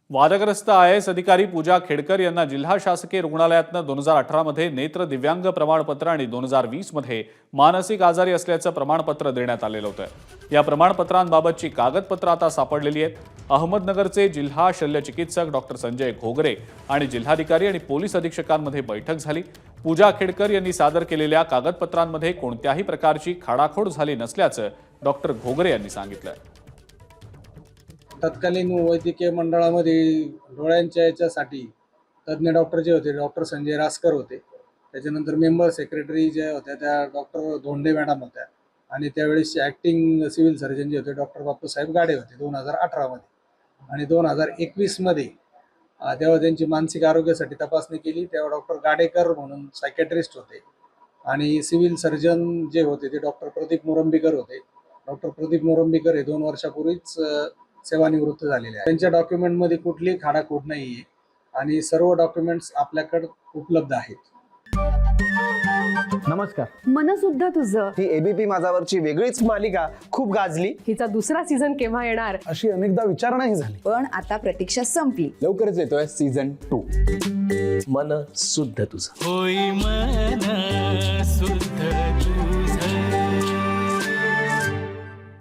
वादग्रस्त IAS अधिकारी पूजा खेडकर यांना जिल्हा शासकीय रुग्णालयातनं 2018 मध्ये नेत्र दिव्यांग प्रमाणपत्र आणि 2020 मध्ये मानसिक आजारी असल्याचं प्रमाणपत्र देण्यात आलेलं होतं। या प्रमाणपत्रांबाबतची कागदपत्रं आता सापडलेली आहेत। अहमदनगरचे जिल्हा शल्यचिकित्सक डॉक्टर संजय घोगरे आणि जिल्हाधिकारी आणि पोलीस अधीक्षकांमध्ये बैठक झाली। पूजा खेडकर यांनी सादर केलेल्या कागदपत्रांमध्ये कोणत्याही प्रकारची खाडाखोड झाली नसल्याचं डॉक्टर घोगरे यांनी सांगितलं। तत्कालीन वैद्यकीय मंडळामध्ये डोळ्यांच्या याच्यासाठी तज्ज्ञ डॉक्टर जे होते डॉक्टर संजय रासकर होते। त्याच्यानंतर मेंबर सेक्रेटरी जे होत्या त्या डॉक्टर धोंडे मॅडम होत्या आणि त्यावेळेस ॲक्टिंग सिव्हिल सर्जन जे होते डॉक्टर बापूसाहेब गाडे होते 2018 मध्ये। आणि 2021 मध्ये तेव्हा त्यांची मानसिक आरोग्यासाठी तपासणी केली तेव्हा डॉक्टर गाडेकर म्हणून सायकॅट्रिस्ट होते आणि सिव्हिल सर्जन जे होते ते डॉक्टर प्रदीप मोरंबीकर होते। डॉक्टर प्रदीप मोरंबीकर हे 2 वर्षापूर्वीच सेवानिवृत्त झालेले आहे। त्यांच्या डॉक्युमेंटमध्ये कुठलीही खाडाखोड नाही आहे आणि सर्व डॉक्युमेंट्स आपल्याकडे उपलब्ध आहेत। नमस्कार। मनसुद्धा तुझं ही एबीपी माझावरची वेगळीच मालिका खूप गाजली। हिचा दुसरा सीझन केव्हा येणार अशी अनेकदा विचारणा झाली, पण आता प्रतीक्षा संपली। लवकरच येतोय सीझन 2। मन शुद्ध तुझं होई मन शुद्ध तुझं।